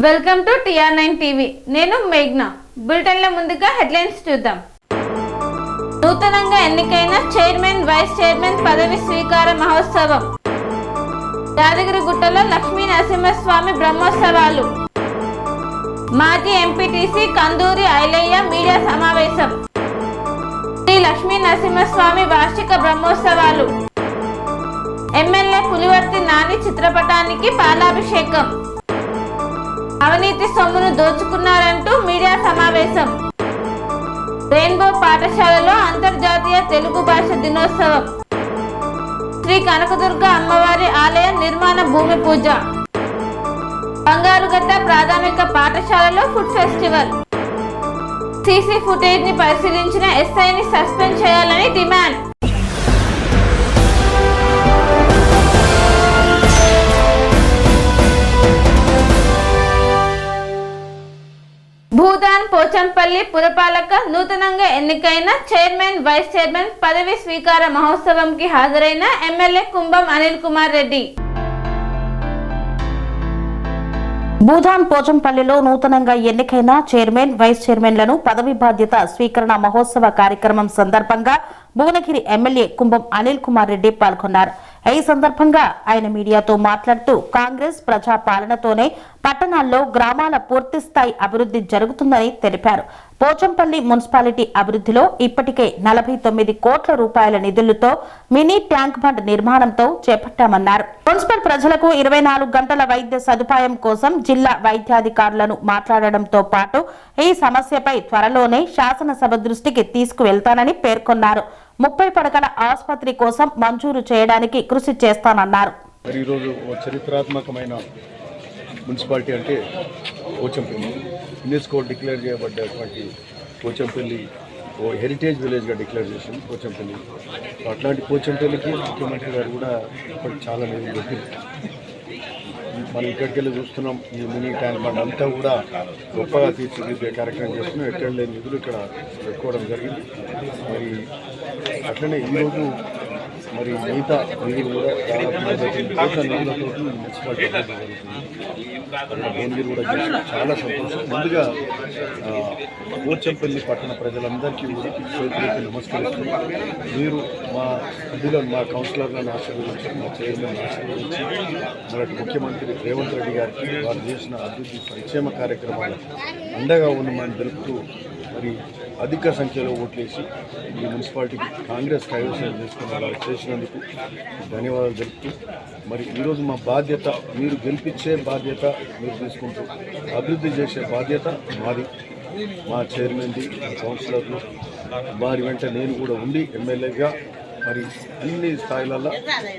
Welcome to TR9 TV. నేను మేఘ్నా. బులెటిన్ల ముందుగా headlines చూద్దాం. నూతనంగా ఎన్నికైన చైర్మన్, వైస్ చైర్మన్ పదవి స్వీకార మహోత్సవం. యాదగిరిగుట్టలో లక్ష్మీ నరసింహస్వామి బ్రహ్మోత్సవాలు. మాజీ ఎంపీటీసీ కందూరి ఐలయ్య మీడియా సమావేశం. శ్రీ లక్ష్మీ నరసింహస్వామి వార్షిక బ్రహ్మోత్సవాలు. ఎమ్మెల్యే పులివర్తి నాని చిత్రపటానికి పాలాభిషేకం. అవినీతి సొమ్మును దోచుకున్నారంటూ మీడియా సమావేశం. రెయిన్బో పాఠశాలలో అంతర్జాతీయ తెలుగు భాష దినోత్సవం. శ్రీ కనకదుర్గ అమ్మవారి ఆలయ నిర్మాణ భూమి పూజ. బంగారుగట్ట ప్రాథమిక పాఠశాలలో ఫుడ్ ఫెస్టివల్. సీసీ ఫుటేజ్ ని పరిశీలించిన ఎస్ఐని సస్పెండ్ చేయాలని డిమాండ్. భూదాన్ పోచంపల్లి పురపాలక నూతనంగా ఎన్నికైన చైర్మన్, వైస్ చైర్మన్ పదవి స్వీకార మహోత్సవంకి హాజరైన ఎమ్మెల్యే కుంభం అనిల్ కుమార్ రెడ్డి. భూదాన్ పోచంపల్లిలో నూతనంగా ఎన్నికైన చైర్మన్, వైస్ చైర్మన్లను పదవి బాధ్యత స్వీకరణ మహోత్సవ కార్యక్రమం సందర్భంగా భువనగిరి ఎమ్మెల్యే కుంభం అనిల్ కుమార్ రెడ్డి పాల్గొన్నారు. ఈ సందర్భంగా ఆయన మీడియాతో మాట్లాడుతూ కాంగ్రెస్ ప్రజా పాలనతోనే పట్టణాల్లో గ్రామాల పూర్తిస్థాయి అభివృద్ధి జరుగుతుందని తెలిపారు. పోచంపల్లి మున్సిపాలిటీ అభివృద్ధిలో ఇప్పటికే 49 కోట్ల రూపాయల నిధులతో మినీ ట్యాంక్ బండ్ నిర్మాణంతో చేపట్టామన్నారు. మున్సిపల్ ప్రజలకు 24 గంటల వైద్య సదుపాయం కోసం జిల్లా వైద్యాధికారులను మాట్లాడడంతో పాటు ఈ సమస్యపై త్వరలోనే శాసనసభ దృష్టికి తీసుకువెళ్తానని పేర్కొన్నారు. 30 పడకల ఆసుపత్రి కోసం మంజూరు చేయడానికి కృషి చేస్తానన్నారు. ఈరోజు చరిత్రాత్మకమైన మున్సిపాలిటీ అంటే పోచంపల్లి. యునెస్కో డిక్లేర్ చేయబడ్డటువంటి పోచంపల్లి ఓ హెరిటేజ్ విలేజ్గా డిక్లేర్ చేసింది పోచంపల్లి. అట్లాంటి పోచంపల్లికి ముఖ్యమంత్రి గారు కూడా ఇప్పటికి చాలా నిధులు పెట్టింది. మనం ఇక్కడికి వెళ్ళి చూస్తున్నాం. ఈ మినీ ట్యాంక్ బండ్ అంతా కూడా గొప్పగా తీర్చిదిద్దే కార్యక్రమం చేస్తున్నాం. ఎక్కడ లేని నిధులు ఇక్కడ పెట్టుకోవడం జరిగింది. మరి అట్లనే ఈరోజు మరి మిగతా నిధులు కూడా దాదాపు నిధులతో మున్సిపాలిటీ భువనగిరి కూడా చేసి చాలా సంతోషం. ముందుగా పోచంపల్లి పట్టణ ప్రజలందరికీ కూడా చేతులకి నమస్కరిస్తున్నాం. మీరు మా సభ్యులను, మా కౌన్సిలర్లను ఆశీర్వదించి, మా చైర్మన్ ఆశీర్వదించి, మనకి ముఖ్యమంత్రి రేవంత్ రెడ్డి గారికి వారు చేసిన అభివృద్ధి సంక్షేమ కార్యక్రమాలకు అండగా ఉన్నామని తెలుపుతూ మరి అధిక సంఖ్యలో ఓట్లేసి ఈ మున్సిపాలిటీకి కాంగ్రెస్ కైవసం చేసినందుకు ధన్యవాదాలు తెలుపుతూ మరి ఈరోజు మా బాధ్యత, మీరు గెలిపించే బాధ్యత మీరు తీసుకుంటూ అభివృద్ధి చేసే బాధ్యత మాది, మా చైర్మన్ది, మా కౌన్సిలర్లు, వారి వెంట నేను కూడా ఉండి ఎమ్మెల్యేగా మరి అన్ని స్థాయిలలో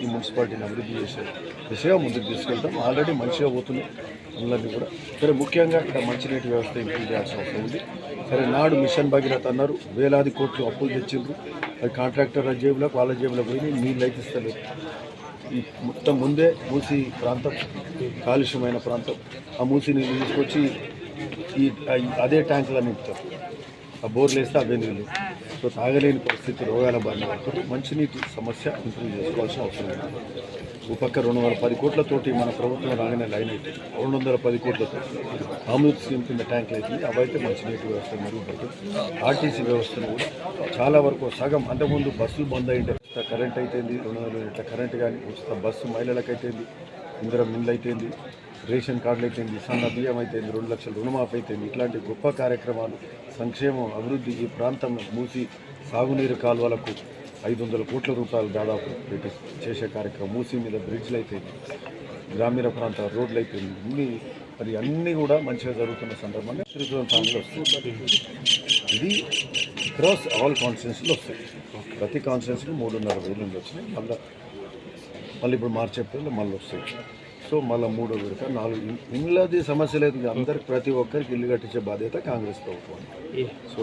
ఈ మున్సిపాలిటీని అభివృద్ధి చేసే దిశగా ముందుకు తీసుకెళ్తాం. ఆల్రెడీ మంచిగా పోతున్నాం అందరినీ కూడా. సరే, ముఖ్యంగా ఇక్కడ మంచినీటి వ్యవస్థ ఇంప్రూవ్ చేయాల్సిన అవసరం ఉంది. సరే, నాడు మిషన్ భగీరథ అన్నారు, వేలాది కోట్లు అప్పులు తెచ్చిండ్రు. అది కాంట్రాక్టర్ల జేబులకు, వాళ్ళ జేబులకు పోయి నీళ్ళు అయితే ఇస్తలేదు. ఈ మొత్తం ముందే మూసి ప్రాంతం కాలుష్యమైన ప్రాంతం. ఆ మూసి నీళ్ళు తీసుకొచ్చి ఈ అదే ట్యాంకులో నింపుతారు. ఆ బోర్లు వేస్తే అవే నీళ్ళు. సో తాగలేని పరిస్థితి, రోగాల బారిన పడుతుంది. మంచినీటి సమస్య ఇంప్రూవ్ చేసుకోవాల్సిన అవసరం ఉంది. ఓ పక్క 210 కోట్లతోటి మన ప్రభుత్వం రాగానే లైన్ అవుతుంది. 210 కోట్లతో అమృత్ స్కీమ్ కింద ట్యాంకులు అవుతుంది. అవైతే మంచినీటి వ్యవస్థ మెరుగుపడుతుంది. ఆర్టీసీ వ్యవస్థను కూడా చాలా వరకు సగం, అంతకుముందు బస్సులు బంద్ అయింటే కరెంట్ అయితేంది, 200 యూనిట్ల కరెంట్ కానీ ఉచిత బస్సు మహిళలకు అయితేంది, ఇందిరా మిల్లు అయితేంది, రేషన్ కార్డులు అయితేంది, సన్న బియ్యం అయితేంది, 2 లక్షల రుణమాఫీ అయితేంది. ఇట్లాంటి గొప్ప కార్యక్రమాలు, సంక్షేమం, అభివృద్ధి ఈ ప్రాంతంలో మూసి సాగునీరు కాలువలకు 500 కోట్ల రూపాయలు దాదాపు పెట్టి చేసే కార్యక్రమం, మూసి మీద బ్రిడ్జ్లు అయితేంది, గ్రామీణ ప్రాంతాల రోడ్లు అయితేంది, మరి అన్నీ కూడా మంచిగా జరుగుతున్న సందర్భంగా ఫ్యామిలీ వస్తుంది. ఇది క్రాస్ ఆల్ కాన్స్టిట్యున్సీలు వస్తాయి. ప్రతి కాన్స్టిట్యున్సీకి 3,500 నుండి వచ్చినాయి. మళ్ళీ ఇప్పుడు మార్చి ఏప్రిల్లో మళ్ళీ వస్తాయి. సో మళ్ళీ 3వ విడత 4 ఇళ్ళది సమస్య లేదు. అందరికి ప్రతి ఒక్కరికి ఇల్లు కట్టించే బాధ్యత కాంగ్రెస్ ప్రభుత్వం. సో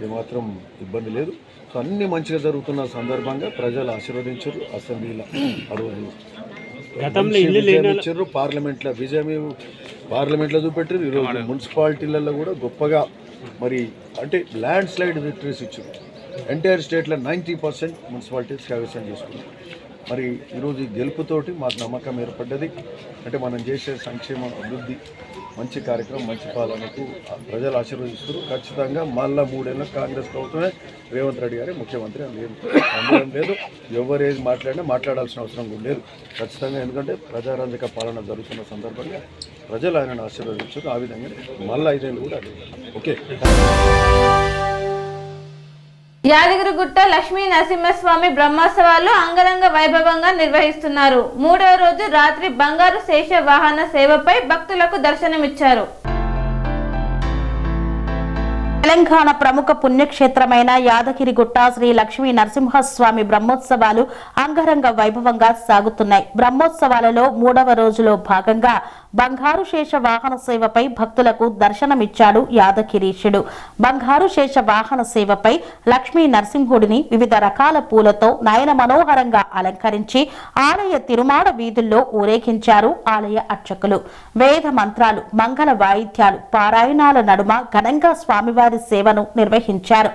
ఏమాత్రం ఇబ్బంది లేదు. సో అన్నీ మంచిగా జరుగుతున్న సందర్భంగా ప్రజలు ఆశీర్వదించారు. అసెంబ్లీలో ఆ రోజు ఇచ్చారు, పార్లమెంట్లో విజయం పార్లమెంట్లో చూపెట్టారు. ఈరోజు మున్సిపాలిటీలలో కూడా గొప్పగా మరి అంటే ల్యాండ్ స్లైడ్ విక్టరీస్ ఇచ్చారు. ఎంటైర్ స్టేట్లో 90% మున్సిపాలిటీస్ కైవసం చేసుకున్నారు. మరి ఈరోజు ఈ గెలుపుతోటి మాకు నమ్మకం ఏర్పడ్డది. అంటే మనం చేసే సంక్షేమ అభివృద్ధి మంచి కార్యక్రమం మంచి పాలనకు ప్రజలు ఆశీర్వదిస్తారు. ఖచ్చితంగా మళ్ళా 3 ఏళ్ళ కాంగ్రెస్ ప్రభుత్వమే రేవంత్ రెడ్డి గారే ముఖ్యమంత్రి అని లేదు. ఎవరేది మాట్లాడినా మాట్లాడాల్సిన అవసరం కూడా లేదు ఖచ్చితంగా. ఎందుకంటే ప్రజారంజక పాలన జరుగుతున్న సందర్భంగా ప్రజలు ఆయనను ఆశీర్వదించారు. ఆ విధంగా మళ్ళీ 5 ఏళ్ళు కూడా ఓకే. యాదగిరిగుట్ట లక్ష్మీ నరసింహస్వామి బ్రహ్మోత్సవాలు అంగరంగ వైభవంగా నిర్వహిస్తున్నారు. 3వ రోజు రాత్రి బంగారు శేష వాహన సేవపై భక్తులకు దర్శనమిచ్చారు. తెలంగాణ ప్రముఖ పుణ్యక్షేత్రమైన యాదగిరిగుట్ట శ్రీ లక్ష్మీ నరసింహస్వామి బ్రహ్మోత్సవాలు అంగరంగ వైభవంగా సాగుతున్నాయి. బ్రహ్మోత్సవాలలో 3వ రోజులో భాగంగా బంగారు శేష వాహన సేవపై భక్తులకు దర్శనమిచ్చాడు యాదగిరీశుడు. బంగారు శేష వాహన సేవపై లక్ష్మీ నరసింహుడిని వివిధ రకాల పూలతో నయన మనోహరంగా అలంకరించి ఆలయ తిరుమాడ వీధుల్లో ఊరేగించారు ఆలయ అర్చకులు. వేద మంత్రాలు, మంగళ వాయిద్యాలు, పారాయణాల నడుమ ఘనంగా స్వామివారి సేవను నిర్వహించారు.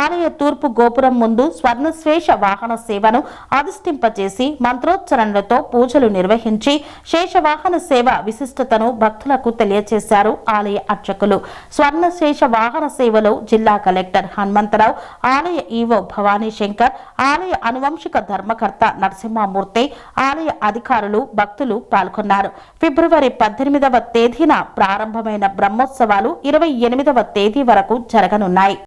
ఆలయ తూర్పు గోపురం ముందు స్వర్ణశ్వేష వాహన సేవను అధిష్ఠింపచేసి మంత్రోచ్చరణలతో పూజలు నిర్వహించి శేషవాహన సేవ విశిష్టతను భక్తులకు తెలియజేశారు ఆలయ అర్చకులు. స్వర్ణశేష వాహన సేవలో జిల్లా కలెక్టర్ హనుమంతరావు, ఆలయ ఈవో భవానీ శంకర్, ఆలయ అనువంశిక ధర్మకర్త నరసింహమూర్తి, ఆలయ అధికారులు, భక్తులు పాల్గొన్నారు. ఫిబ్రవరి 18వ తేదీన ప్రారంభమైన బ్రహ్మోత్సవాలు 28వ తేదీ వరకు జరగనున్నాయి.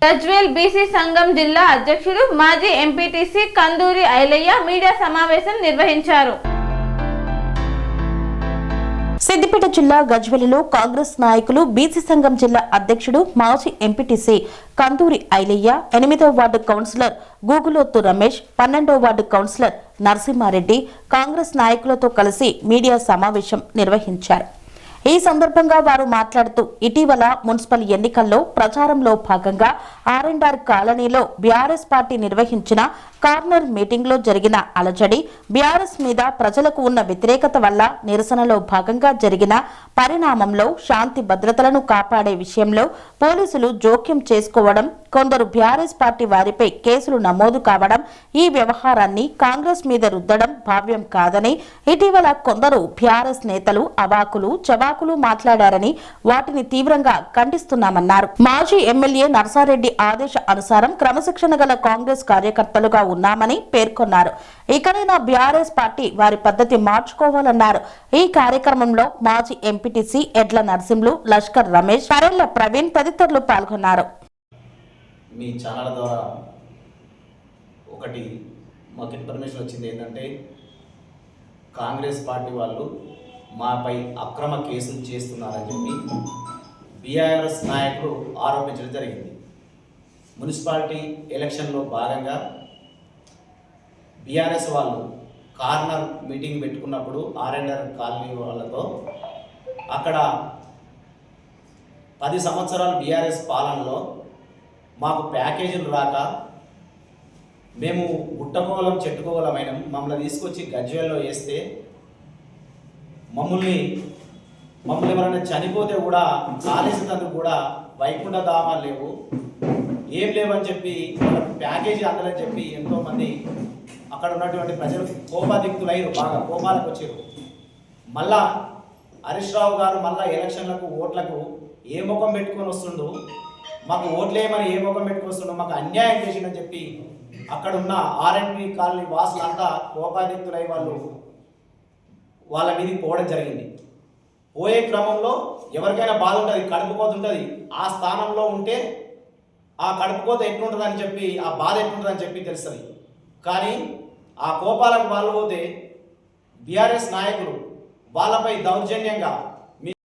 గజ్వేల్ బీసీ సంఘం జిల్లా అధ్యక్షుడు మాజీ ఎంపీటీసీ కందూరి ఐలయ్య మీడియా సమావేశం నిర్వహించారు. సిద్దిపేట జిల్లా గజ్వేలిలో కాంగ్రెస్ నాయకులు బీసీ సంఘం జిల్లా అధ్యక్షుడు మాజీ ఎంపీటీసీ కందూరి ఐలయ్య, 8వ వార్డు కౌన్సిలర్ గూగులోతు రమేష్, 12వ వార్డు కౌన్సిలర్ నరసింహారెడ్డి కాంగ్రెస్ నాయకులతో కలిసి మీడియా సమావేశం నిర్వహించారు. ఈ సందర్భంగా వారు మాట్లాడుతూ ఇటీవల మున్సిపల్ ఎన్నికల్లో ప్రచారంలో భాగంగా ఆర్ఎండ్ఆర్ కాలనీలో బీఆర్ఎస్ పార్టీ నిర్వహించిన కార్నర్ మీటింగ్ లో జరిగిన అలజడి, బీఆర్ఎస్ మీద ప్రజలకు ఉన్న వ్యతిరేకత వల్ల నిరసనలో భాగంగా జరిగిన పరిణామంలో శాంతి భద్రతలను కాపాడే విషయంలో పోలీసులు జోక్యం చేసుకోవడం, కొందరు బీఆర్ఎస్ పార్టీ వారిపై కేసులు నమోదు కావడం, ఈ వ్యవహారాన్ని కాంగ్రెస్ మీద రుద్దడం భావ్యం కాదని, ఇటీవల కొందరు బీఆర్ఎస్ నేతలు అవాకులు చవాకులు దుర్మార్గులు మాట్లాడారని వాటిని తీవ్రంగా ఖండిస్తున్నామన్నారు. మాజీ ఎమ్మెల్యే నర్సారెడ్డి ఆదేశ అనుసారం క్రమశిక్షణ గల కాంగ్రెస్ కార్యకర్తలుగా ఉన్నామని పేర్కొన్నారు. ఇకనైనా బీఆర్ఎస్ పార్టీ వారి పద్ధతి మార్చుకోవాలన్నారు. ఈ కార్యక్రమంలో మాజీ ఎంపీటీసీ ఎడ్ల నర్సింహులు, లష్కర్ రమేష్, కరెళ్ల ప్రవీణ్ తదితరులు పాల్గొన్నారు. మీ ఛానల్ ద్వారా ఒకటి మాకు ఇన్ఫర్మేషన్ వచ్చింది ఏంటంటే కాంగ్రెస్ పార్టీ వాళ్ళు మాపై అక్రమ కేసులు చేస్తున్నారని చెప్పి బీఆర్ఎస్ నాయకులు ఆరోపించడం జరిగింది. మున్సిపాలిటీ ఎలక్షన్లో భాగంగా బీఆర్ఎస్ వాళ్ళు కార్నర్ మీటింగ్ పెట్టుకున్నప్పుడు ఆర్ఎండ్ఆర్ కాలనీ వాళ్ళతో అక్కడ 10 సంవత్సరాలు బీఆర్ఎస్ పాలనలో మాకు ప్యాకేజీలు రాక మేము గుట్టకోలం చెట్టుకోలమైన మమ్మల్ని తీసుకొచ్చి గజ్వేల్లో వేస్తే మమ్మల్ని ఎవరైనా చనిపోతే కూడా కాలేసేందుకు కూడా వైకుంఠ ధామాలు లేవు, ఏం లేవని చెప్పి వాళ్ళకి ప్యాకేజీ అందలని చెప్పి ఎంతోమంది అక్కడ ఉన్నటువంటి ప్రజలు కోపాదిక్తులయ్యారు, బాగా కోపాలకు వచ్చారు. మళ్ళా హరీష్ రావు గారు మళ్ళా ఎలక్షన్లకు ఓట్లకు ఏ ముఖం పెట్టుకొని వస్తుండు, మాకు ఓట్లేయమని ఏ ముఖం పెట్టుకొని వస్తుండో, మాకు అన్యాయం చేసిందని చెప్పి అక్కడ ఉన్న ఆర్ఎండ్బి కాలనీ వాసులంతా కోపాదిక్తులై వాళ్ళ మీదకి పోవడం జరిగింది. పోయే క్రమంలో ఎవరికైనా బాధ ఉంటుంది, కడుపుకోత ఉంటుంది, ఆ స్థానంలో ఉంటే ఆ కడుపుకోత ఎట్లుంటుందని చెప్పి, ఆ బాధ ఎట్లుంటుందని చెప్పి తెలుస్తుంది. కానీ ఆ కోపాలకు వాళ్ళు పోతే బీఆర్ఎస్ నాయకులు వాళ్ళపై దౌర్జన్యంగా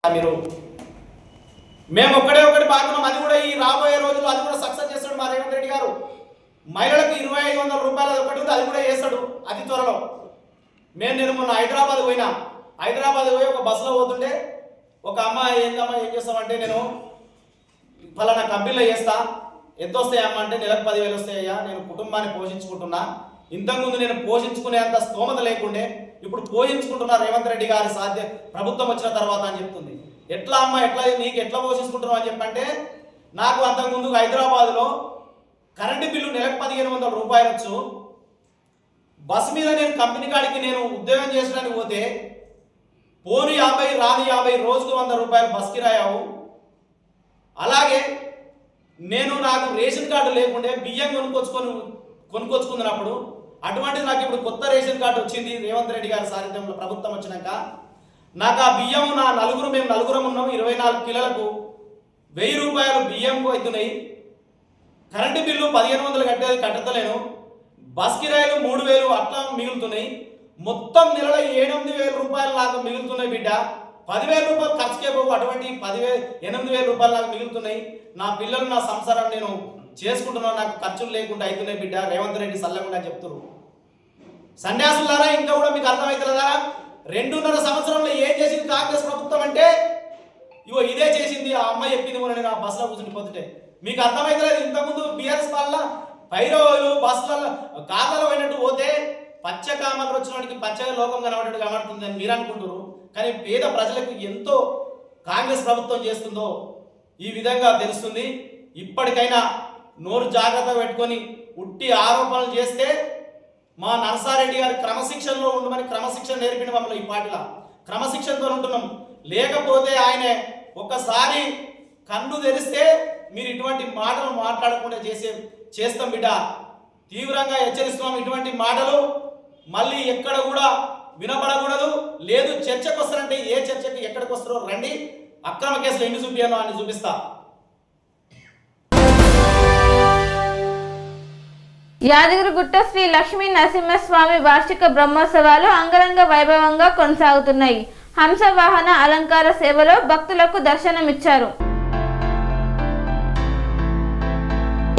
మీరు మేము ఒకటి బాగున్నాం, అది కూడా ఈ రాబోయే రోజుల్లో అది కూడా సక్సెస్ చేస్తాడు మా రేవంత్ రెడ్డి గారు. మహిళలకు 2500 రూపాయలు ఒకటి ఉంది, అది కూడా చేస్తాడు అతి త్వరలో. నేను మొన్న హైదరాబాద్ పోయినా, హైదరాబాద్ పోయి ఒక బస్సులో పోతుంటే ఒక అమ్మాయి ఏందమ్మా ఏం చేస్తామంటే, నేను ఫలానా కంపెనీలో చేస్తా, ఎంత వస్తాయమ్మా అంటే నెలకు 10,000 వస్తాయ్యా, నేను కుటుంబాన్ని పోషించుకుంటున్నా, ఇంతకుముందు నేను పోషించుకునేంత స్తోమత లేకుండే ఇప్పుడు పోషించుకుంటున్నా రేవంత్ రెడ్డి గారి ప్రభుత్వం వచ్చిన తర్వాత అని చెప్తుంది. ఎట్లా అమ్మా, నీకు ఎట్లా పోషించుకుంటున్నావు అని చెప్పంటే, నాకు అంతకుముందు హైదరాబాద్లో కరెంటు బిల్లు నెలకు 1,500 రూపాయలు వచ్చు, బస్సు మీద నేను కంపెనీ కాడికి నేను ఉద్యోగం చేసడానికి పోతే పోను 50 రాని 50, రోజుకు 100 రూపాయలు బస్ కిరాయావు. అలాగే నాకు రేషన్ కార్డు లేకుండే బియ్యం కొనుక్కొచ్చుకున్నప్పుడు, అటువంటిది నాకు ఇప్పుడు కొత్త రేషన్ కార్డు వచ్చింది రేవంత్ రెడ్డి గారి సారథ్యంలో ప్రభుత్వం వచ్చినాక. నాకు ఆ బియ్యం మేము నలుగురం ఉన్నాము, 24 కిలోలకు 1000 రూపాయలు బియ్యం అవుతున్నాయి. కరెంటు బిల్లు 1,500 కట్టలేను, బస్ కిరాయిలు 3,000 అట్లా మిగులుతున్నాయి. మొత్తం నెలలో 8,000 రూపాయలు నాకు మిగులుతున్నాయి బిడ్డ. 10,000 రూపాయలు ఖర్చుకే పోవు, అటువంటి 8,000 రూపాయలు నాకు మిగులుతున్నాయి. నా పిల్లలు నా సంసారం నేను చేసుకుంటున్నాను, నాకు ఖర్చులు లేకుండా అవుతున్నాయి బిడ్డ, రేవంత్ రెడ్డి సల్లకుండా చెప్తున్నారు. సన్యాసులారా, ఇంకా కూడా మీకు అర్థమవుతుందా? 2.5 సంవత్సరంలో ఏం చేసింది కాంగ్రెస్ ప్రభుత్వం అంటే ఇగో ఇదే చేసింది. ఆ అమ్మాయి చెప్పింది మొన్న నేను ఆ బస్సులో కూర్చుని పోతుంటే మీకు అర్థమవుతలేదు. ఇంతకుముందు బీఆర్ఎస్ పాలన పైరోలు బస్సులలో కార్లలో పోయినట్టు పోతే పచ్చ కామలు వచ్చినోడికి పచ్చగా లోకం కనబడేట్టు కనబడుతుంది అని మీరు అనుకుంటారు. కానీ పేద ప్రజలకు ఎంతో కాంగ్రెస్ ప్రభుత్వం చేస్తుందో ఈ విధంగా తెలుస్తుంది. ఇప్పటికైనా నోరు జాగ్రత్త పెట్టుకొని ఉట్టి ఆరోపణలు చేస్తే మా నర్సారెడ్డి గారి క్రమశిక్షణలో ఉండమని క్రమశిక్షణ నేర్పిన మమ్మల్ని ఈ పార్టీలో క్రమశిక్షణతో ఉంటున్నాం. లేకపోతే ఆయనే ఒక్కసారి కన్ను తెరిస్తే మీరు ఇటువంటి మాటలు మాట్లాడకుండా చేస్తాం బిడ్డ. తీవ్రంగా హెచ్చరిస్తున్నాం. ఇటువంటి మాటలు మళ్ళీ ఎక్కడ కూడా వినపడకూడదు. లేదు చర్చకు వస్తారంటే ఏ చర్చకి ఎక్కడికి వస్తారో రండి, అక్రమ కేసులు ఎన్ని చూపియాలో అని చూపిస్తా. యాదగిరిగుట్ట శ్రీ లక్ష్మీ నరసింహస్వామి వార్షిక బ్రహ్మోత్సవాలు అంగరంగ వైభవంగా కొనసాగుతున్నాయి. హంసవాహన అలంకార సేవలో భక్తులకు దర్శనమిచ్చారు.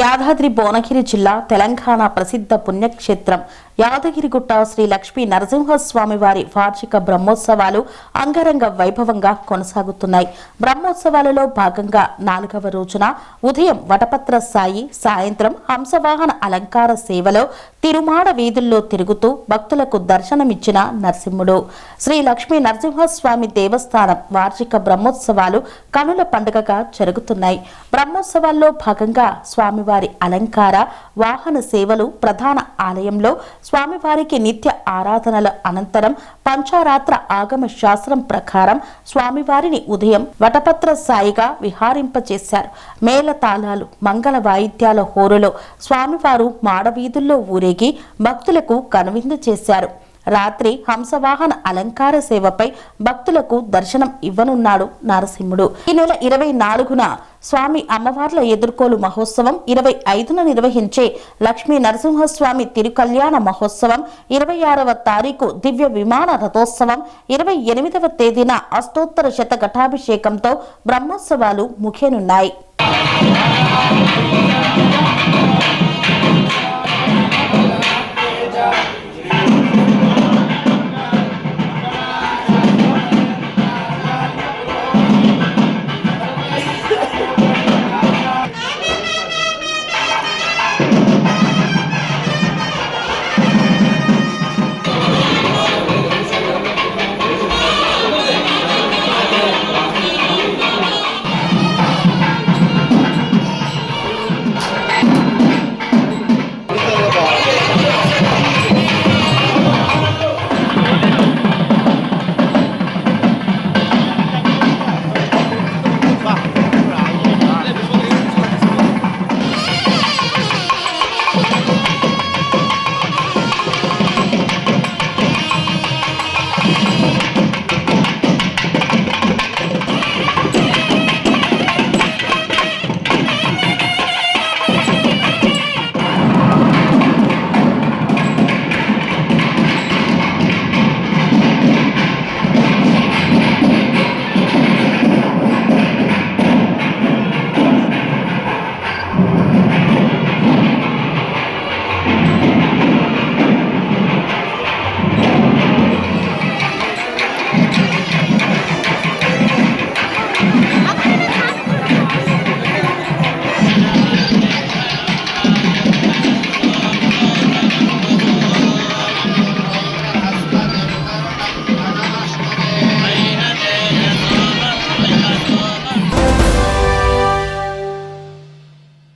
యాదాద్రి భువనగిరి జిల్లా తెలంగాణ ప్రసిద్ధ పుణ్యక్షేత్రం యాదగిరిగుట్ట శ్రీ లక్ష్మీ నరసింహస్వామి వారి వార్షిక బ్రహ్మోత్సవాలు అంగరంగ వైభవంగా కొనసాగుతున్నాయి. బ్రహ్మోత్సవాలలో భాగంగా 4వ రోజున ఉదయం వటపత్ర సాయి, సాయంత్రం హంసవాహన అలంకార సేవలో తిరుమాడ వీధుల్లో తిరుగుతూ భక్తులకు దర్శనమిచ్చిన నరసింహుడు. శ్రీ లక్ష్మీ నరసింహస్వామి దేవస్థానం వార్షిక బ్రహ్మోత్సవాలు కనుల పండుగగా జరుగుతున్నాయి. బ్రహ్మోత్సవాల్లో భాగంగా స్వామివారి అలంకార వాహన సేవలు ప్రధాన ఆలయంలో స్వామివారికి నిత్య ఆరాధనల అనంతరం పంచారాత్ర ఆగమ శాస్త్రం ప్రకారం స్వామివారిని ఉదయం వటపత్ర సాయిగా విహారింపచేశారు. మేళతాళాలు మంగళ వాయిద్యాల హోరులో స్వామివారు మాడవీధుల్లో ఊరేగి భక్తులకు కనువిందు చేశారు. రాత్రి హంసవాహన అలంకార సేవపై భక్తులకు దర్శనం ఇవ్వనున్నాడు నరసింహుడు. ఈ నెల 24న స్వామి అమ్మవార్ల ఎదుర్కోలు మహోత్సవం, 25న నిర్వహించే లక్ష్మీ నరసింహస్వామి తిరుకల్యాణ మహోత్సవం, 26వ తారీఖు దివ్య విమాన రథోత్సవం, 28వ తేదీన అష్టోత్తర శతఘటాభిషేకంతో బ్రహ్మోత్సవాలు ముగియనున్నాయి.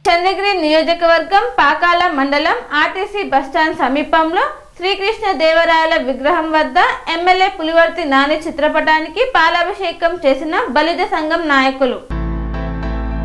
చంద్రగిరి నియోజకవర్గం పాకాల మండలం ఆర్టీసీ బస్టాండ్ సమీపంలో శ్రీకృష్ణ దేవరాయల విగ్రహం వద్ద ఎమ్మెల్యే పులివర్తి నాని చిత్రపటానికి పాలాభిషేకం చేసిన బలిజ సంఘం నాయకులు.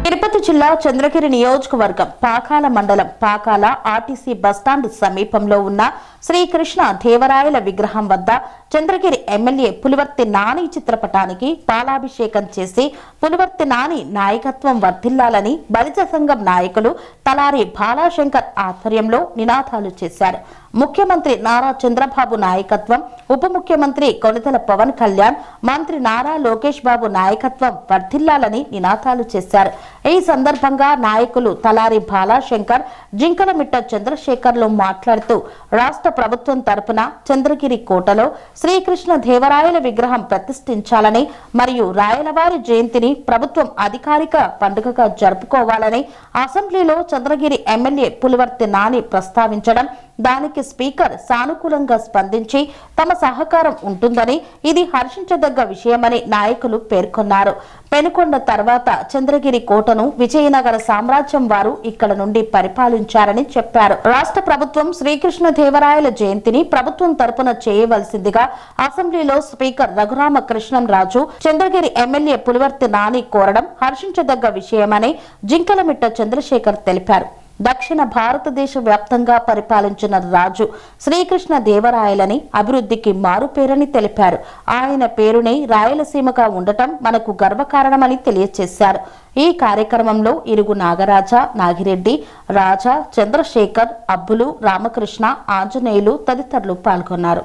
తిరుపతి జిల్లా చంద్రగిరి నియోజకవర్గం పాకాల మండలం పాకాల ఆర్టీసీ బస్టాండ్ సమీపంలో ఉన్న శ్రీకృష్ణ దేవరాయల విగ్రహం వద్ద చంద్రగిరి ఎమ్మెల్యే పులివర్తి నాని చిత్రపటానికి పాలాభిషేకం చేసి పులివర్తి నాని నాయకత్వం వర్ధిల్లాలని బలిజ సంఘం నాయకులు తలారి బాలాశంకర్ ఆధ్వర్యంలో నినాదాలు చేశారు. ముఖ్యమంత్రి నారా చంద్రబాబు నాయకత్వం, ఉప ముఖ్యమంత్రి కొణిదెల పవన్ కళ్యాణ్, మంత్రి నారా లోకేష్ బాబు నాయకత్వం వర్ధిల్లాలని నినాదాలు చేశారు. ఈ సందర్భంగా నాయకులు తలారి బాలాశంకర్, జింకలమిట్ట చంద్రశేఖర్లు మాట్లాడుతూ రాష్ట్ర ప్రభుత్వం తరపున చంద్రగిరి కోటలో శ్రీకృష్ణ దేవరాయల విగ్రహం ప్రతిష్ఠించాలని మరియు రాయలవారి జయంతిని ప్రభుత్వం అధికారిక పండుగగా జరుపుకోవాలని అసెంబ్లీలో చంద్రగిరి ఎమ్మెల్యే పులివర్తి నాని ప్రస్తావించడం, దానికి స్పీకర్ సానుకూలంగా స్పందించి తమ సహకారం ఉంటుందని, ఇది హర్షించదగ్గ విషయమని నాయకులు పేర్కొన్నారు. పెనుకొండ తర్వాత చంద్రగిరి కోటను విజయనగర సామ్రాజ్యం వారు ఇక్కడ నుండి పరిపాలించారని చెప్పారు. రాష్ట్ర ప్రభుత్వం శ్రీకృష్ణ దేవరాయల జయంతిని ప్రభుత్వం తరపున చేయవలసిందిగా అసెంబ్లీలో స్పీకర్ రఘురామకృష్ణంరాజు చంద్రగిరి ఎమ్మెల్యే పులివర్తి నాని కోరడం హర్షించదగ్గ విషయమని జింకలమిట్ట చంద్రశేఖర్ తెలిపారు. దక్షిణ భారతదేశ వ్యాప్తంగా పరిపాలించిన రాజు శ్రీకృష్ణ దేవరాయలని అభివృద్ధికి మారుపేరని తెలిపారు. ఆయన పేరునే రాయలసీమగా ఉండటం మనకు గర్వకారణమని తెలియజేశారు. ఈ కార్యక్రమంలో ఇరుగు నాగరాజ, నాగిరెడ్డి, రాజా, చంద్రశేఖర్, అబ్బులు, రామకృష్ణ, ఆంజనేయులు తదితరులు పాల్గొన్నారు.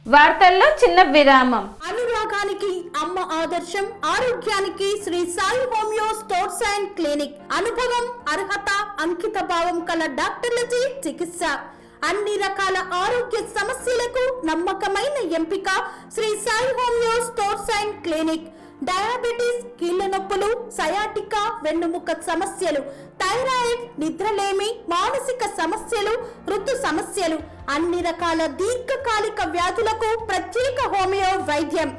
వార్తల్లో చిన్న విరామం. అనురాగానికి అమ్మ ఆదర్శం, ఆరోగ్యానికి Shri Sai homeo stores and clinic. అనుభవం, అర్హత, అంకిత భావం కల డాక్టర్లచే చికిత్స. అన్ని రకాల ఆరోగ్య సమస్యలకు నమ్మకమైన ఎంపిక Shri Sai homeo stores and clinic. Diabetes, కీళ్ల నొప్పులు, సయాటికా, వెన్నుముక సమస్యలు, థైరాయిడ్, నిద్రలేమి, మానసిక సమస్యలు, ఋతు సమస్యలు, అన్ని రకాల దీర్ఘకాలిక వ్యాధులకు ప్రత్యేక హోమియో వైద్యం.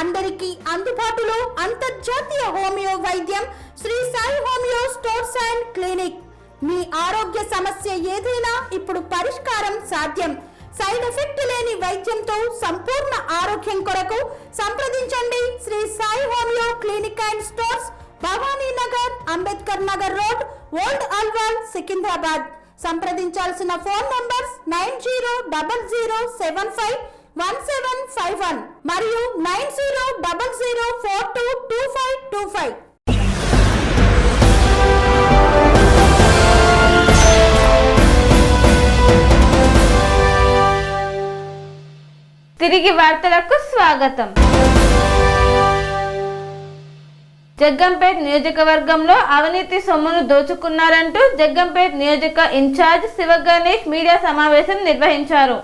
అందరికీ అందుబాటులో అంతర్జాతీయ హోమియో వైద్యం Shri Sai homeo stores and clinic. మీ ఆరోగ్య సమస్య ఏదైనా ఇప్పుడు పరిష్కారం సాధ్యం. సైడ్ ఎఫెక్ట్ లేని వైద్యంతో సంపూర్ణ ఆరోగ్యం కొరకు సంప్రదించండి Shri Sai homeo clinic and stores, Bhavani Nagar, Ambedkar Nagar road, old Alwal, Secunderabad. సంప్రదించాల్సిన ఫోన్ నంబర్స్ 9000751751 మరియు 9000422525. తిరిగి వార్తలకు స్వాగతం. జగ్గంపేట్ నియోజకవర్గంలో అవినీతి సొమ్మును దోచుకున్నారంటూ జగ్గంపేట్ నియోజక ఇన్ఛార్జ్ శివగణేష్ మీడియా సమావేశం నిర్వహించారు.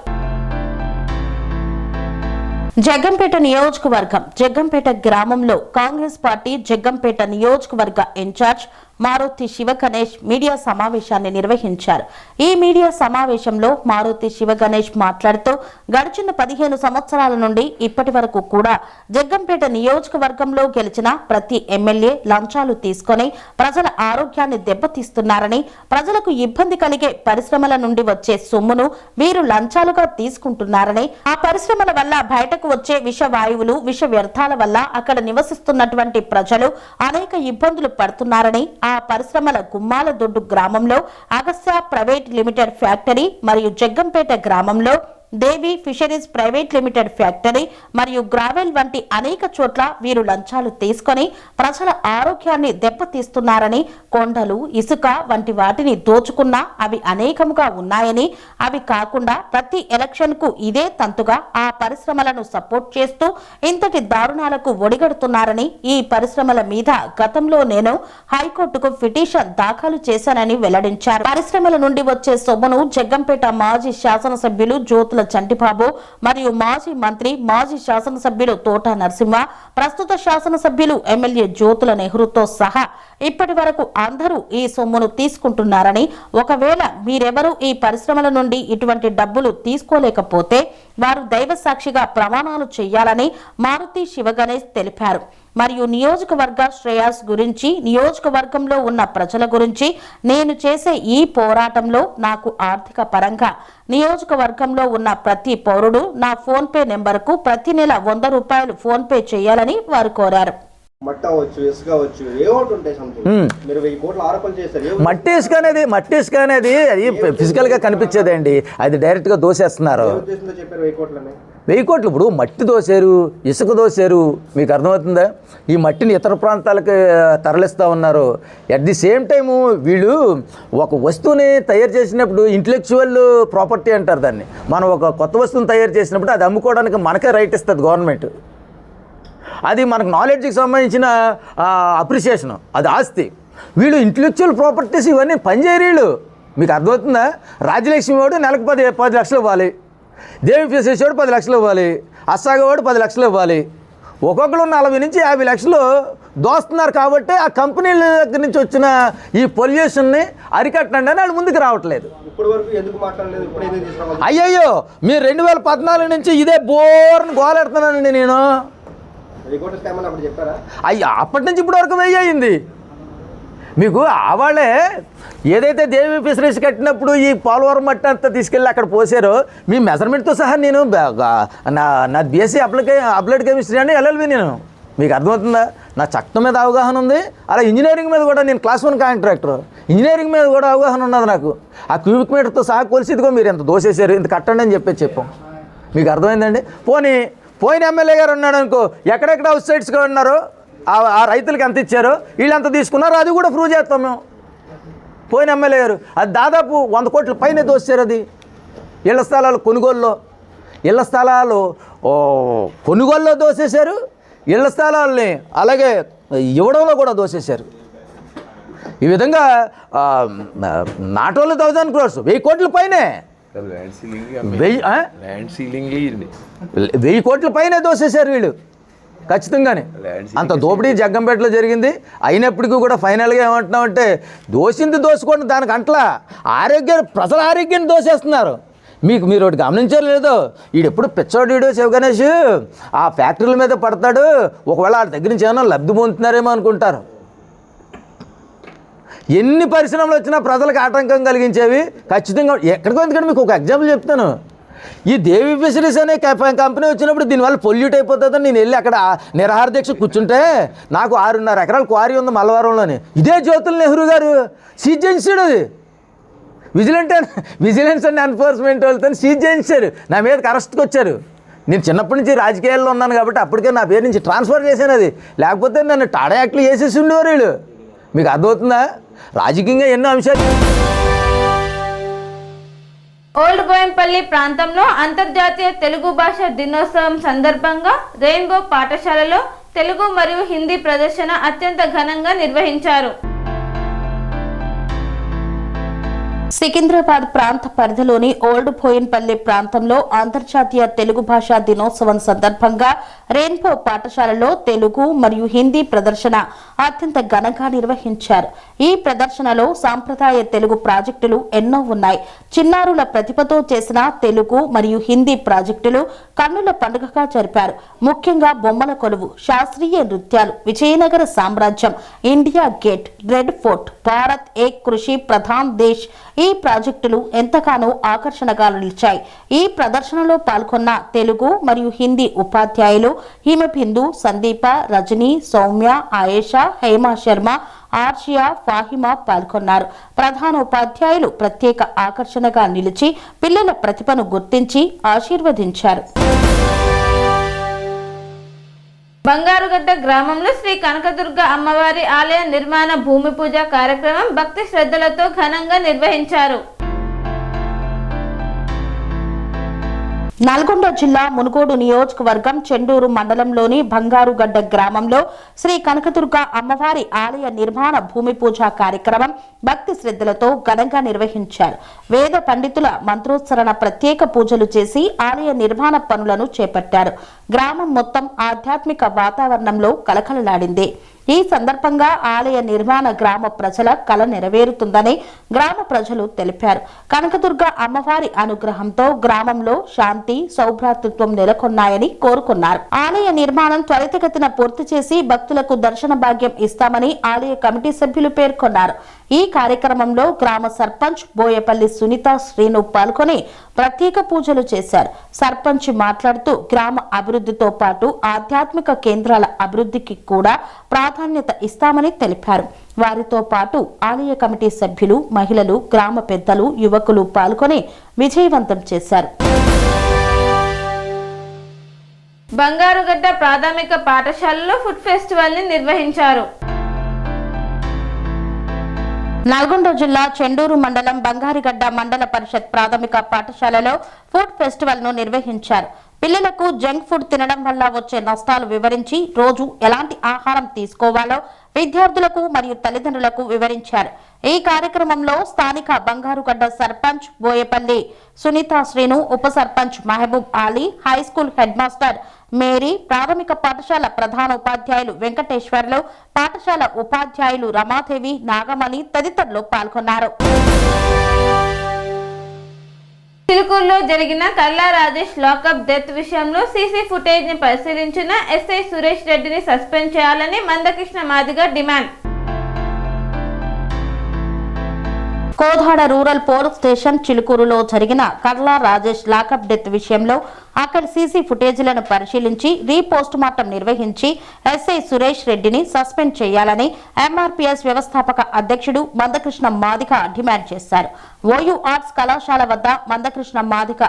జగ్గంపేట నియోజకవర్గం జగ్గంపేట గ్రామంలో కాంగ్రెస్ పార్టీ జగ్గంపేట నియోజకవర్గ ఇన్ఛార్జ్ మారుతి శివగణేష్ మీడియా సమావేశాన్ని నిర్వహించారు. ఈ మీడియా సమావేశంలో మారుతి శివగణేష్ మాట్లాడుతూ గడిచిన 15 సంవత్సరాల నుండి ఇప్పటి వరకు కూడా జగ్గంపేట నియోజకవర్గంలో గెలిచిన ప్రతి ఎమ్మెల్యే లంచాలు తీసుకొని ప్రజల ఆరోగ్యాన్ని దెబ్బతీస్తున్నారని, ప్రజలకు ఇబ్బంది కలిగే పరిశ్రమల నుండి వచ్చే సొమ్మును వీరు లంచాలుగా తీసుకుంటున్నారని, ఆ పరిశ్రమల వల్ల బయటకు వచ్చే విషవాయువులు, విష వ్యర్థాల వల్ల అక్కడ నివసిస్తున్నటువంటి ప్రజలు అనేక ఇబ్బందులు పడుతున్నారని, ఆ పరిశ్రమల గుమ్మాల దొడ్డు గ్రామంలో అగస్త్య ప్రైవేట్ లిమిటెడ్ ఫ్యాక్టరీ మరియు జగ్గంపేట గ్రామంలో దేవి ఫిషరీస్ ప్రైవేట్ లిమిటెడ్ ఫ్యాక్టరీ మరియు గ్రావెల్ వంటి అనేక చోట్ల వీరు లంచాలు తీసుకొని ప్రజల ఆరోగ్యాన్ని దెబ్బతీస్తున్నారని, కొండలు, ఇసుక వంటి వాటిని దోచుకున్నా అవి అనేకముగా ఉన్నాయని, అవి కాకుండా ప్రతి ఎలక్షన్ కు ఇదే తంతుగా ఆ పరిశ్రమలను సపోర్ట్ చేస్తూ ఇంతటి దారుణాలకు ఒడిగడుతున్నారని, ఈ పరిశ్రమల మీద గతంలో నేను హైకోర్టుకు పిటిషన్ దాఖలు చేశానని వెల్లడించారు. పరిశ్రమల నుండి వచ్చే సొమ్మును జగ్గంపేట మాజీ శాసనసభ్యులు జ్యోతుల చంటిబాబు మరియు మాజీ మంత్రి, మాజీ శాసనసభ్యులు తోట నరసింహ, ప్రస్తుత శాసనసభ్యులు ఎమ్మెల్యే జ్యోతుల నెహ్రూతో సహా ఇప్పటి వరకు అందరూ ఈ సొమ్మును తీసుకుంటున్నారని, ఒకవేళ మీరెవరూ ఈ పరిశ్రమల నుండి ఇటువంటి డబ్బులు తీసుకోలేకపోతే వారు దైవ సాక్షిగా ప్రమాణాలు చేయాలని మారుతి శివగణేష్ తెలిపారు. మరియు నియోజకవర్గ శ్రేయస్ గురించి, నియోజకవర్గంలో ఉన్న ప్రజల గురించి నేను చేసే ఈ పోరాటంలో నాకు ఆర్థిక పరంగా నియోజకవర్గంలో ఉన్న ప్రతి పౌరుడు నా ఫోన్ పే నెంబర్కు ప్రతి నెల 100 రూపాయలు ఫోన్ పే చేయాలని వారు కోరారు. మట్టి అవ్వచ్చు, ఇసుక అవ్వచ్చు, ఏమోటి ఉంటాయి సంథింగ్. మీరు 1000 కోట్ల ఆరోపణలు చేశారు. మట్టి ఇసుక అనేది అది ఫిజికల్ గా కనిపించేదండి, అది డైరెక్ట్ గా దోసేస్తున్నారు. చెప్పారు 1000 కోట్లని. 1000 కోట్లు ఇప్పుడు మట్టి దోశారు, ఇసుక దోశారు. మీకు అర్థమవుతుందా? ఈ మట్టిని ఇతర ప్రాంతాలకు తరలిస్తూ ఉన్నారు. అట్ ది సేమ్ టైము వీళ్ళు ఒక వస్తువుని తయారు చేసినప్పుడు ఇంటలెక్చువల్ ప్రాపర్టీ అంటారు దాన్ని. మనం ఒక కొత్త వస్తువుని తయారు చేసినప్పుడు అది అమ్ముకోవడానికి మనకే రైట్ ఇస్తుంది గవర్నమెంట్. అది మనకు నాలెడ్జ్కి సంబంధించిన అప్రిషియేషన్, అది ఆస్తి. వీళ్ళు ఇంటలెక్చువల్ ప్రాపర్టీస్ ఇవన్నీ పనిచేయరు వీళ్ళు. మీకు అర్థమవుతుందా? రాజ్యలక్ష్మి వాడు నెలకు 10 లక్షలు ఇవ్వాలి, దేవి ఫిషరీస్ వాడు 10 లక్షలు ఇవ్వాలి, అస్సాగా వాడు 10 లక్షలు ఇవ్వాలి. ఒక్కొక్కరు 40 నుంచి 50 లక్షలు దోస్తున్నారు. కాబట్టి ఆ కంపెనీల దగ్గర నుంచి వచ్చిన ఈ పొల్యూషన్ని అరికట్టండి అని వాళ్ళు ముందుకు రావట్లేదు. అయ్యయ్యో, మీరు 2014 నుంచి ఇదే బోర్ని గోలెడుతున్నానండి నేను. అయ్యో, అప్పటి నుంచి ఇప్పటి వరకు 1000 అయింది. మీకు ఆవాళ్ళే ఏదైతే దేవి ఫిషరీస్ కట్టినప్పుడు ఈ పోలవరం మట్టి అంతా తీసుకెళ్ళి అక్కడ పోసారో మీ మెజర్మెంట్తో సహా నేను నా బీఎస్సీ అప్లైడ్ కెమిస్ట్రీ అండి, ఎల్ఎల్బి నేను. మీకు అర్థమవుతుందా? నా చట్టం మీద అవగాహన ఉంది, అలా ఇంజనీరింగ్ మీద కూడా. నేను క్లాస్ 1 కాంట్రాక్టర్, ఇంజనీరింగ్ మీద కూడా అవగాహన ఉన్నది నాకు. ఆ క్యూబిక్ మీటర్తో సహా కొలిసిదిగో మీరు ఎంత దోసేశారు, ఇంత కట్టండి అని చెప్పాం. మీకు అర్థమైందండి? పోయిన ఎమ్మెల్యే గారు ఉన్నాడు అనుకో, ఎక్కడెక్కడ అవుట్ సైడ్స్గా ఉన్నారో ఆ రైతులకి ఎంత ఇచ్చారో వీళ్ళు ఎంత తీసుకున్నారో అది కూడా ప్రూవ్ చేస్తాం మేము. పోయిన ఎమ్మెల్యే గారు అది దాదాపు 100 కోట్ల పైన దోశారు. అది ఇళ్ల స్థలాలు కొనుగోలులో దోసేశారు, ఇళ్ల స్థలాలని అలాగే ఇవ్వడంలో కూడా దోసేశారు. ఈ విధంగా నాట్ ఓన్లీ 1000 crores, 1000 కోట్ల పైనే వెయ్యి కోట్ల పైన దోసేశారు వీళ్ళు ఖచ్చితంగానే. అంత దోపిడీ జగ్గంపేటలో జరిగింది. అయినప్పటికీ కూడా ఫైనల్గా ఏమంటున్నామంటే దోసింది దోసుకోండి, దానికి అంట్లా ప్రజల ఆరోగ్యాన్ని దోసేస్తున్నారు. మీరు ఒకటి గమనించారు లేదో, వీడెప్పుడు పిచ్చోడు శివ గణేష్ ఆ ఫ్యాక్టరీల మీద పడతాడు, ఒకవేళ వాళ్ళ దగ్గర నుంచి ఏమైనా లబ్ధి పొందుతున్నారేమో అనుకుంటారు. ఎన్ని పరిశ్రమలు వచ్చినా ప్రజలకు ఆటంకం కలిగించేవి ఖచ్చితంగా. ఎక్కడికో ఎందుకంటే మీకు ఒక ఎగ్జాంపుల్ చెప్తాను. ఈ దేవి ఫిషరీస్ అనే కంపెనీ వచ్చినప్పుడు దీనివల్ల పొల్యూట్ అయిపోతుందని నేను వెళ్ళి అక్కడ నిరాహార దీక్ష కూర్చుంటే నాకు 6.5 ఎకరాల క్వారీ ఉంది మల్లవరంలోని. ఇదే జ్యోతుల్ నెహ్రూ గారు సీజ్ చేయించాడు. అది విజిలెన్స్ అండ్ ఎన్ఫోర్స్మెంట్ వాళ్ళతో సీజ్ చేయించారు. నా మీదకి అరెస్ట్కి వచ్చారు. నేను చిన్నప్పటి నుంచి రాజకీయాల్లో ఉన్నాను కాబట్టి అప్పటికే నా పేరు నుంచి ట్రాన్స్ఫర్ చేశాను. అది లేకపోతే నన్ను టాడా యాక్ట్లు వేసేసి ఉండేవారు వీళ్ళు. మీకు అర్థమవుతుందా? రాజకీయంగా ఎన్నో అంశాలు. ఓల్డ్ బోయంపల్లి ప్రాంతంలో అంతర్జాతీయ తెలుగు భాష దినోత్సవం సందర్భంగా రెయిన్బో పాఠశాలలో తెలుగు మరియు హిందీ ప్రదర్శన అత్యంత ఘనంగా నిర్వహించారు. సికింద్రాబాద్ ప్రాంత పరిధిలోని ఓల్డ్ బోయిన్పల్లి ప్రాంతంలో అంతర్జాతీయ తెలుగు భాషా దినోత్సవం సందర్భంగా రెయిన్బో పాఠశాలలో తెలుగు మరియు హిందీ ప్రదర్శన అత్యంత ఘనంగా నిర్వహించారు. ఈ ప్రదర్శనలో సాంప్రదాయ తెలుగు ప్రాజెక్టులు ఎన్నో ఉన్నాయి. చిన్నారుల ప్రతిభతో చేసిన తెలుగు మరియు హిందీ ప్రాజెక్టులు కన్నుల పండుగగా జరిపారు. ముఖ్యంగా బొమ్మల కొలువు, శాస్త్రీయ నృత్యాలు, విజయనగర సామ్రాజ్యం, India Gate, Red Fort, Bharat ఏక్ కృషి ప్రధాన్ దేశ్ ఈ ప్రాజెక్టులు ఎంతగానో ఆకర్షణగా నిలిచాయి. ఈ ప్రదర్శనలో పాల్గొన్న తెలుగు మరియు హిందీ ఉపాధ్యాయులు హిమబిందు, సందీప, రజని, సౌమ్య, ఆయేషా, హేమా శర్మ, ఆర్షియా, ఫాహిమా పాల్గొన్నారు. ప్రధాన ఉపాధ్యాయులు ప్రత్యేక ఆకర్షణగా నిలిచి పిల్లల ప్రతిభను గుర్తించి ఆశీర్వదించారు. బంగారుగడ్డ గ్రామంలో శ్రీ కనకదుర్గ అమ్మవారి ఆలయ నిర్మాణ భూమి పూజ కార్యక్రమం భక్తి శ్రద్ధలతో ఘనంగా నిర్వహించారు. నల్గొండ జిల్లా మునుగోడు నియోజకవర్గం చెండూరు మండలంలోని బంగారుగడ్డ గ్రామంలో శ్రీ కనకదుర్గ అమ్మవారి ఆలయ నిర్మాణ భూమి పూజ కార్యక్రమం భక్తి శ్రద్ధలతో ఘనంగా నిర్వహించారు. వేద పండితుల మంత్రోచ్చరణ ప్రత్యేక పూజలు చేసి ఆలయ నిర్మాణ పనులను చేపట్టారు. గ్రామం మొత్తం ఆధ్యాత్మిక వాతావరణంలో కలకలలాడింది. ఈ సందర్భంగా ఆలయ నిర్మాణ గ్రామ ప్రజల కల నెరవేరుతుందని గ్రామ ప్రజలు తెలిపారు. కనకదుర్గ అమ్మవారి అనుగ్రహంతో గ్రామంలో శాంతి, సౌభ్రాతృత్వం నెలకొన్నాయని కోరుకున్నారు. ఆలయ నిర్మాణం త్వరితగతిన పూర్తి చేసి భక్తులకు దర్శన భాగ్యం ఇస్తామని ఆలయ కమిటీ సభ్యులు పేర్కొన్నారు. ఈ కార్యక్రమంలో గ్రామ సర్పంచ్ బోయపల్లి సునీత శ్రీను పాల్గొని ప్రత్యేక పూజలు చేశారు. సర్పంచ్ మాట్లాడుతూ గ్రామ అభివృద్ధితో పాటు ఆధ్యాత్మిక కేంద్రాల అభివృద్ధికి కూడా ప్రాధాన్యత ఇస్తామని తెలిపారు. వారితో పాటు ఆలయ కమిటీ సభ్యులు, మహిళలు, గ్రామ పెద్దలు, యువకులు పాల్గొని విజయవంతం చేశారు. బంగారుగడ్డ ప్రాథమిక పాఠశాలలో ఫుడ్ ఫెస్టివల్ ని నిర్వహించారు. నల్గొండ జిల్లా చెండూరు మండలం బంగారిగడ్డ మండల పరిషత్ ప్రాథమిక పాఠశాలలో ఫుడ్ ఫెస్టివల్ ను నిర్వహించారు. పిల్లలకు జంక్ ఫుడ్ తినడం వల్ల వచ్చే నష్టాలు వివరించి రోజు ఎలాంటి ఆహారం తీసుకోవాలో విద్యార్థులకు మరియు తల్లిదండ్రులకు వివరించారు. ఈ కార్యక్రమంలో స్థానిక బంగారుగడ్డ సర్పంచ్ బోయపల్లి సునీత శ్రీను, ఉప sarpanch Mahaboob Ali, high school head master Mary, ప్రాథమిక పాఠశాల ప్రధాన ఉపాధ్యాయులు వెంకటేశ్వర్లు, పాఠశాల ఉపాధ్యాయులు రమాదేవి, నాగమణి తదితరులు పాల్గొన్నారు. చిలుకూరులో జరిగిన కల్లా రాజేష్ లాకప్ డెత్ విషయంలో సీసీ ఫుటేజ్ ని పరిశీలించిన ఎస్ఐ సురేష్ రెడ్డిని సస్పెండ్ చేయాలని Manda Krishna Madiga demand. Kodad rural police station చిలుకూరులో జరిగిన కల్లా రాజేష్ లాకప్ డెత్ విషయంలో అక్కడి సీసీ ఫుటేజీలను పరిశీలించి రీపోస్ట్ మార్టం నిర్వహించి ఎస్ఐ సురేష్ రెడ్డిని సస్పెండ్ చేయాలని ఎంఆర్పీఎస్ వ్యవస్థాపక అధ్యక్షుడు మందకృష్ణ మాదిగ డిమాండ్ చేశారు. ఓయూ ఆర్ట్స్ కళాశాల వద్ద మందకృష్ణ మాదిగ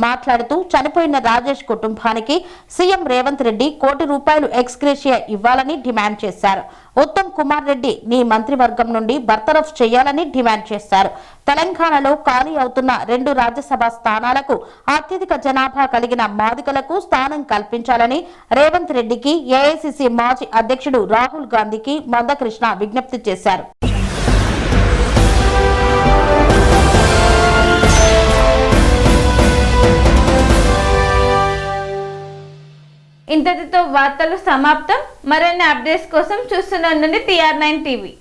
మాట్లాడుతూ చనిపోయిన రాజేష్ కుటుంబానికి సీఎం రేవంత్ రెడ్డి ₹1 కోటి ఎక్స్గ్రేషియా ఇవ్వాలని డిమాండ్ చేశారు. ఉత్తమ్ కుమార్ రెడ్డి నీ మంత్రివర్గం నుండి బర్తరఫ్ చేయాలని డిమాండ్ చేశారు. తెలంగాణలో ఖాళీ అవుతున్న 2 రాజ్యసభ స్థానాలకు అత్యధిక జనాభా కలిగిన మాదిగలకు స్థానం కల్పించాలని రేవంత్ రెడ్డికి ఏఐసిసి మాజీ అధ్యక్షుడు రాహుల్ గాంధీకి మందకృష్ణ విజ్ఞప్తి చేశారు. వార్తలు సమాప్తం. మరిన్ని అప్డేట్స్ కోసం చూస్తూనే ఉండండి TR9 TV.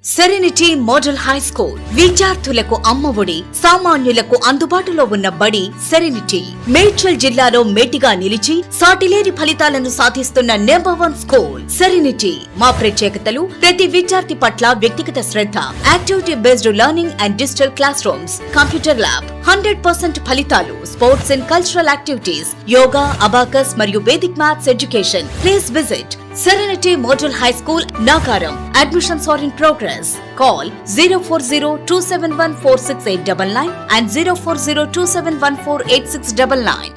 Serenity model high school విద్యార్థులకు అమ్మఒడి, సామాన్యులకు అందుబాటులో ఉన్న బడి సెరెనిటీ. మేడ్చల్ జిల్లాలో మేటిగా నిలిచి సాటిలేని ఫలితాలను సాధిస్తున్న #1 స్కూల్ సెరెనిటీ. మా ప్రత్యేకతలు ప్రతి విద్యార్థి పట్ల వ్యక్తిగత శ్రద్ధ, activity based learning and digital classroom, computer lab, 100% ఫలితాలు, sports and cultural activities, yoga, abacus మరియు Vedic maths education. Please visit Serenity Model High School, Nagaram. Admissions are in progress. Call 040-271-46899 and 040-271-48699.